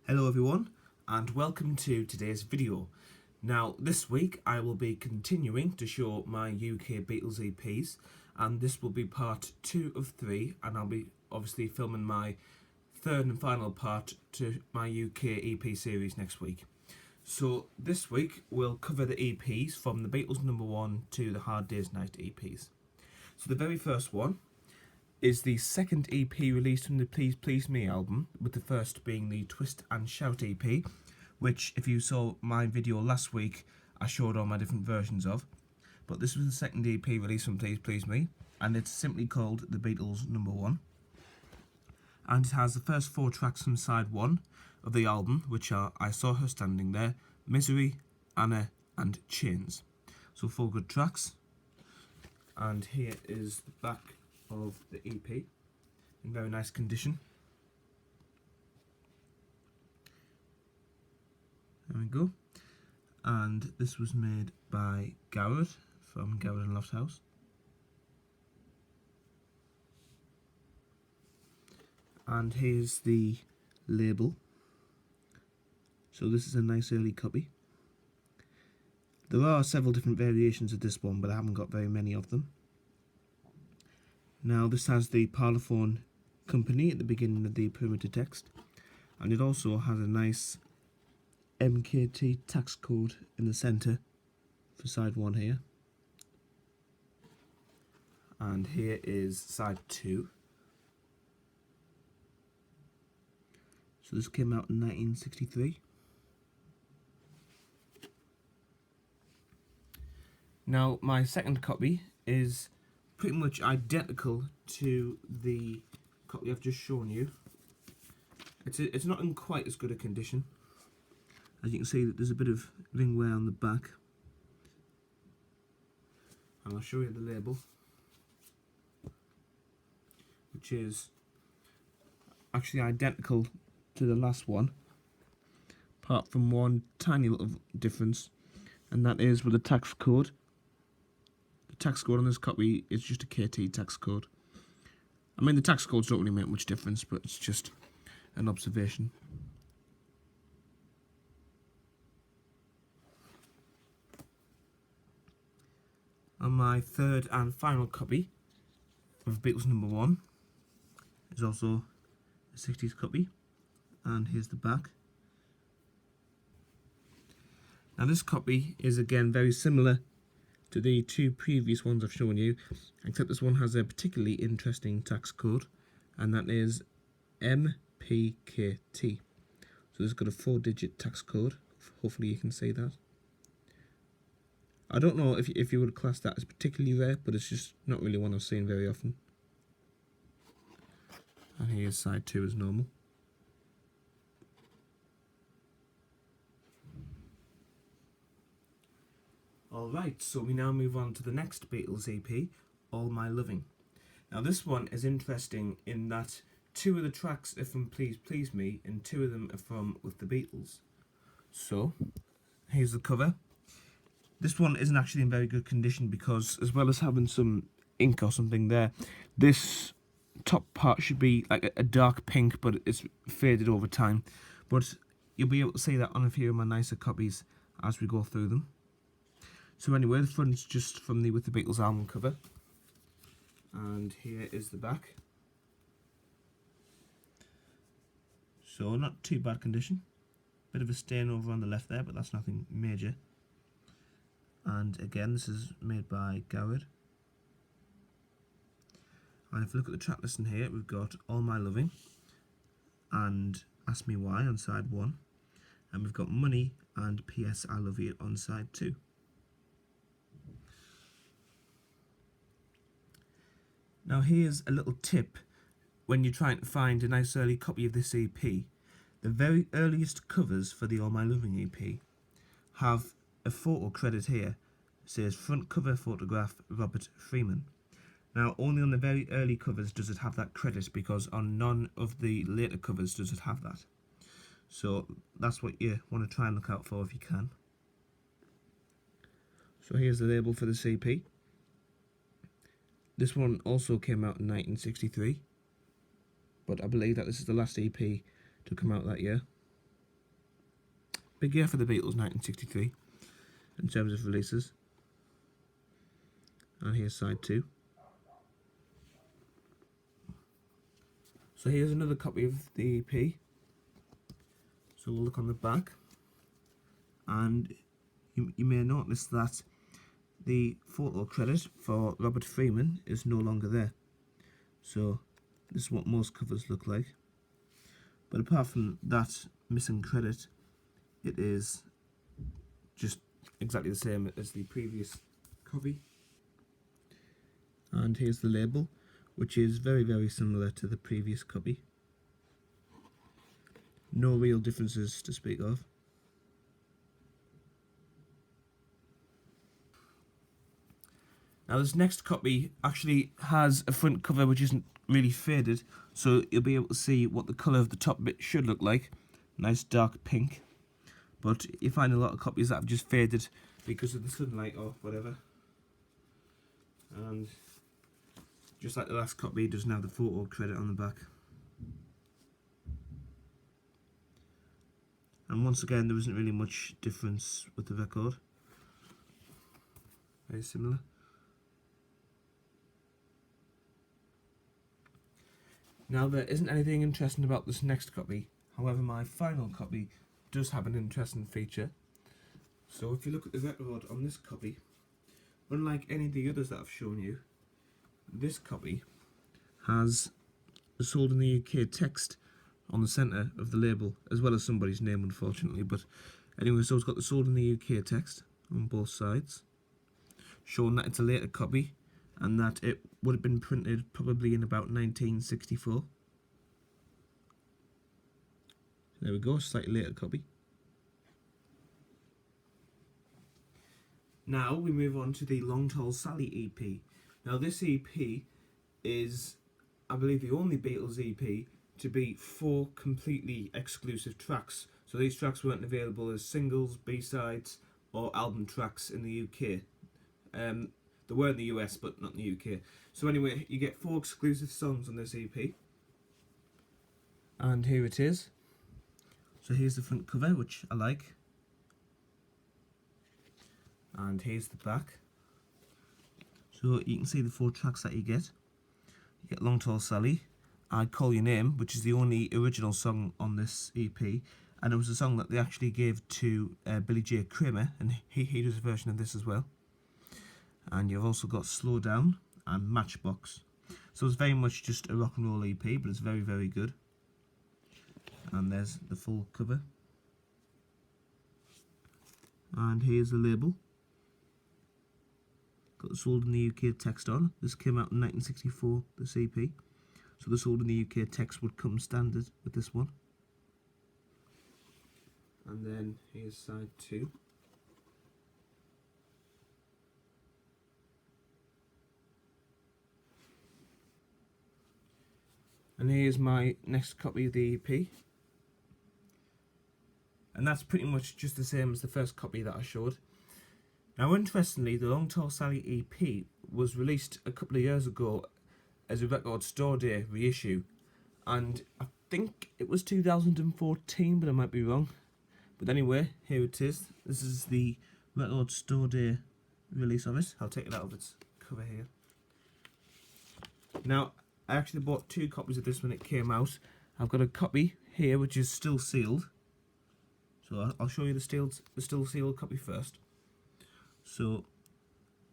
Hello everyone and welcome to today's video. Now this week I will be continuing to show my UK Beatles EPs, and this will be part 2 of 3, and I'll be obviously filming my third and final part to my UK EP series next week. So this week we'll cover the EPs from the Beatles number 1 to the Hard Day's Night EPs. So the very first one is the second EP released from the Please Please Me album, with the first being the Twist and Shout EP, which if you saw my video last week I showed all my different versions of. But this was the second EP released from Please Please Me, and it's simply called The Beatles Number 1. And it has the first 4 tracks from side 1 of the album, which are I Saw Her Standing There, Misery, Anna and Chains. So 4 good tracks. And here is the back of the EP in very nice condition. There we go. And this was made by Garrett from Garrett and Lofthouse. And here's the label. So this is a nice early copy. There are several different variations of this one, but I haven't got very many of them. Now this has the Parlophone company at the beginning of the perimeter text, and it also has a nice MKT tax code in the centre for side 1 here. And here is side 2. So this came out in 1963. Now my second copy is pretty much identical to the copy I've just shown you. It's not in quite as good a condition. As you can see, there's a bit of ring wear on the back. And I'll show you the label, which is actually identical to the last one, apart from one tiny little difference, and that is with the tax code. Tax code on this copy is just a KT tax code. I mean, the tax codes don't really make much difference, but it's just an observation. And my third and final copy of Beatles number 1 is also a 60s copy, and here's the back. Now this copy is again very similar to the 2 previous ones I've shown you, except this one has a particularly interesting tax code, and that is MPKT. So it's got a 4-digit tax code. Hopefully you can see that. I don't know if you would class that as particularly rare, but it's just not really one I've seen very often. And here's side 2 as normal. Alright, so we now move on to the next Beatles EP, All My Loving. Now this one is interesting in that 2 of the tracks are from Please Please Me and 2 of them are from With the Beatles. So, here's the cover. This one isn't actually in very good condition because, as well as having some ink or something there, this top part should be like a dark pink, but it's faded over time. But you'll be able to see that on a few of my nicer copies as we go through them. So anyway, the front's just from the With the Beatles album cover. And here is the back. So not too bad condition. Bit of a stain over on the left there, but that's nothing major. And again, this is made by Garrett. And if we look at the track listing here, we've got All My Loving and Ask Me Why on side 1. And we've got Money and PS I Love You on side 2. Now here's a little tip when you're trying to find a nice early copy of this EP. The very earliest covers for the All My Loving EP have a photo credit here. It says front cover photograph Robert Freeman. Now only on the very early covers does it have that credit, because on none of the later covers does it have that. So that's what you want to try and look out for if you can. So here's the label for the EP. This one also came out in 1963, but I believe that this is the last EP to come out that year. big year for the Beatles, 1963, in terms of releases. And here's side 2. So here's another copy of the EP. So we'll look on the back, and you may notice that the photo credit for Robert Freeman is no longer there. So this is what most covers look like. But apart from that missing credit, it is just exactly the same as the previous copy. And here's the label, which is very, very similar to the previous copy. No real differences to speak of. Now this next copy actually has a front cover which isn't really faded, so you'll be able to see what the colour of the top bit should look like. Nice dark pink. But you find a lot of copies that have just faded because of the sunlight or whatever. And just like the last copy, it doesn't have the photo credit on the back. And once again, there isn't really much difference with the record. Very similar. Now, there isn't anything interesting about this next copy. However, my final copy does have an interesting feature. So if you look at the record on this copy, unlike any of the others that I've shown you, this copy has the sold in the UK text on the centre of the label, as well as somebody's name, unfortunately. But anyway, so it's got the sold in the UK text on both sides, showing that it's a later copy and that it would have been printed probably in about 1964. There we go, slightly later copy. Now we move on to the Long Tall Sally EP. Now this EP is, I believe, the only Beatles EP to be 4 completely exclusive tracks. So these tracks weren't available as singles, B-sides or album tracks in the UK. They were in the US but not in the UK. So anyway, you get 4 exclusive songs on this EP. And here it is. So here's the front cover, which I like. And here's the back. So you can see the 4 tracks that you get. You get Long Tall Sally, I'd Call Your Name, which is the only original song on this EP, and it was a song that they actually gave to Billy J. Kramer, and he does a version of this as well. And you've also got Slow Down and Matchbox. So it's very much just a rock and roll EP, but it's very, very good. And there's the full cover. And here's the label. Got the sold in the UK text on. This came out in 1964, this EP. So the sold in the UK text would come standard with this one. And then here's side 2. And here's my next copy of the EP. And that's pretty much just the same as the first copy that I showed. Now, interestingly, the Long Tall Sally EP was released a couple of years ago as a Record Store Day reissue, and I think it was 2014, but I might be wrong. But anyway, here it is. This is the Record Store Day release of it. I'll take it out of its cover here. Now, I actually bought 2 copies of this when it came out. I've got a copy here which is still sealed. So I'll show you the still sealed copy first. So,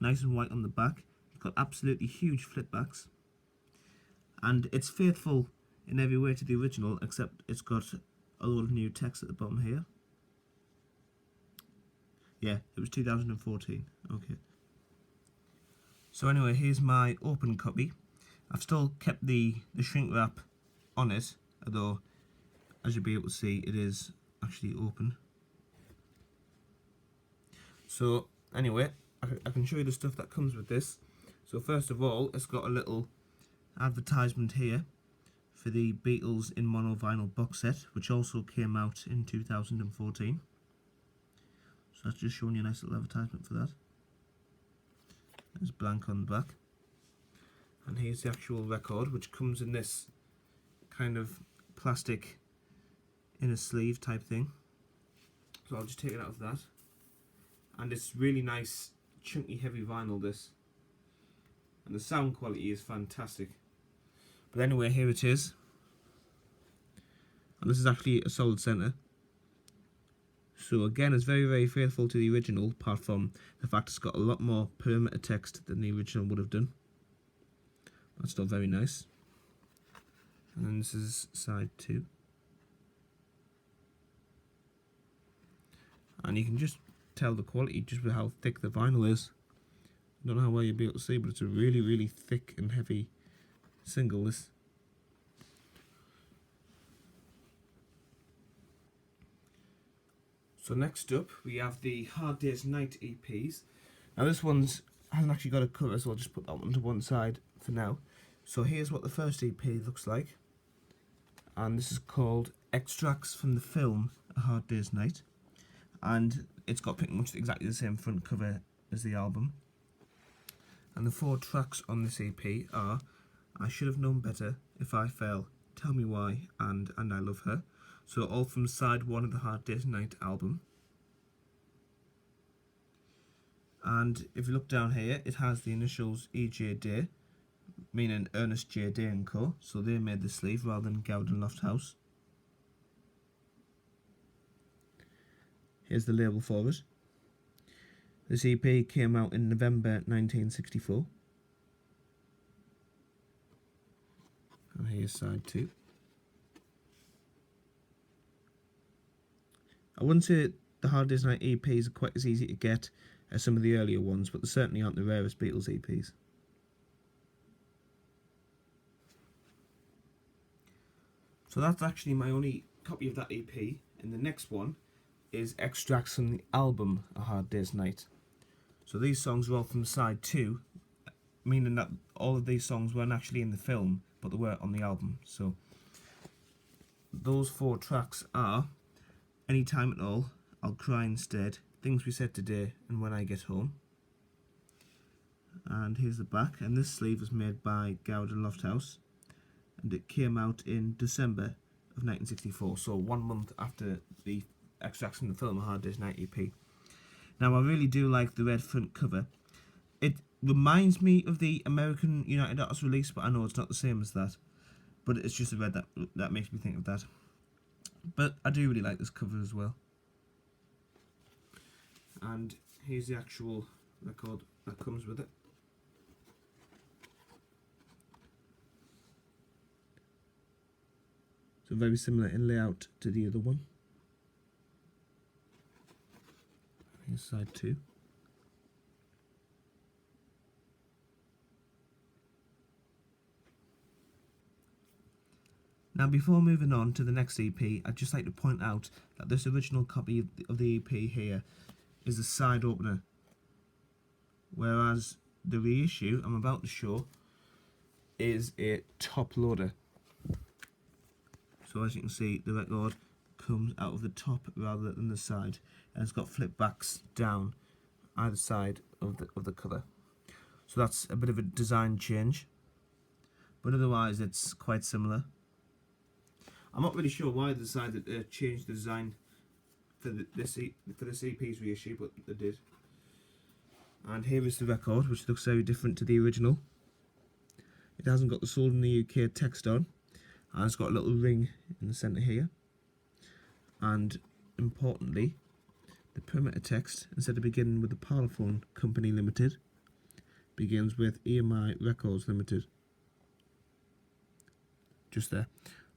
nice and white on the back. It's got absolutely huge flip backs. And it's faithful in every way to the original, except it's got a load of new text at the bottom here. Yeah, it was 2014. Okay. So anyway, here's my open copy. I've still kept the shrink wrap on it, although, as you'll be able to see, it is actually open. So anyway, I can show you the stuff that comes with this. So first of all, it's got a little advertisement here for the Beatles in mono vinyl box set, which also came out in 2014. So that's just showing you a nice little advertisement for that. There's blank on the back. And here's the actual record, which comes in this kind of plastic inner sleeve type thing. It's but I'll just take it out of that. And it's really nice, chunky, heavy vinyl, this. And the sound quality is fantastic. But anyway, here it is. And this is actually a solid centre. So again, it's very, very faithful to the original, apart from the fact it's got a lot more perimeter text than the original would have done. That's still very nice. And then this is side 2. And you can just tell the quality just with how thick the vinyl is. I don't know how well you'll be able to see, but it's a really, really thick and heavy single, this. So next up, we have the Hard Day's Night EPs. Now this one's hasn't actually got a cover, so I'll just put that one to one side for now. So here's what the first EP looks like. And this is called Extracts from the Film A Hard Day's Night. And it's got pretty much exactly the same front cover as the album. And the 4 tracks on this EP are I Should Have Known Better, If I Fell, Tell Me Why, and I Love Her. So all from side 1 of the Hard Day's Night album. And if you look down here, it has the initials EJ Day, meaning Ernest J. Day & Co. So they made the sleeve rather than Gowden Lofthouse. Here's the label for it. This EP came out in November 1964. And here's side 2. I wouldn't say the Hard Day's Night EPs are quite as easy to get as some of the earlier ones, but they certainly aren't the rarest Beatles EPs. So that's actually my only copy of that EP, and the next one is extracts from the album A Hard Day's Night. So these songs are all from side 2, meaning that all of these songs weren't actually in the film, but they were on the album. So those 4 tracks are Anytime at All, I'll Cry Instead, Things We Said Today, and When I Get Home. And here's the back, and this sleeve was made by Gowden Lofthouse, and it came out in December of 1964, so 1 month after the extracts from the film A Hard Day's Night EP. Now I really do like the red front cover. It reminds me of the American United Artists release, but I know it's not the same as that. But it's just the red that makes me think of that. But I do really like this cover as well. And here's the actual record that comes with it. So very similar in layout to the other one. Here's side 2. Now before moving on to the next EP, I'd just like to point out that this original copy of the EP here is a side opener, whereas the reissue I'm about to show is a top loader. So as you can see, the record comes out of the top rather than the side, and it's got flip backs down either side of the cover. So that's a bit of a design change, but otherwise it's quite similar. I'm not really sure why they decided to change the design for this EP's reissue, but they did. And here is the record, which looks very different to the original. It hasn't got the Sold in the UK text on, and it's got a little ring in the centre here. And importantly, the perimeter text, instead of beginning with the Parlophone Company Limited, begins with EMI Records Limited. Just there.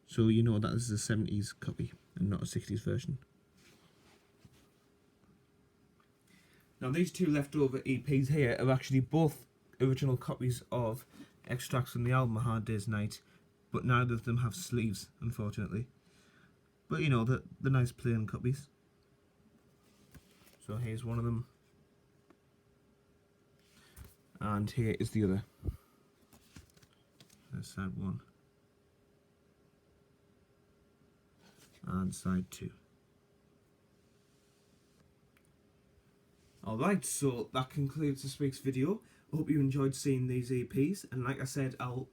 So you know that this is a 70s copy and not a 60s version. Now these 2 leftover EPs here are actually both original copies of extracts from the album A Hard Day's Night, but neither of them have sleeves, unfortunately. But you know, the nice plain copies. So here's one of them. And here is the other. There's side 1. And side 2. Alright, so that concludes this week's video. I hope you enjoyed seeing these EPs, and like I said, I'll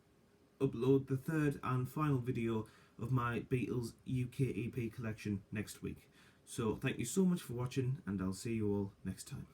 upload the 3rd and final video of my Beatles UK EP collection next week. So thank you so much for watching, and I'll see you all next time.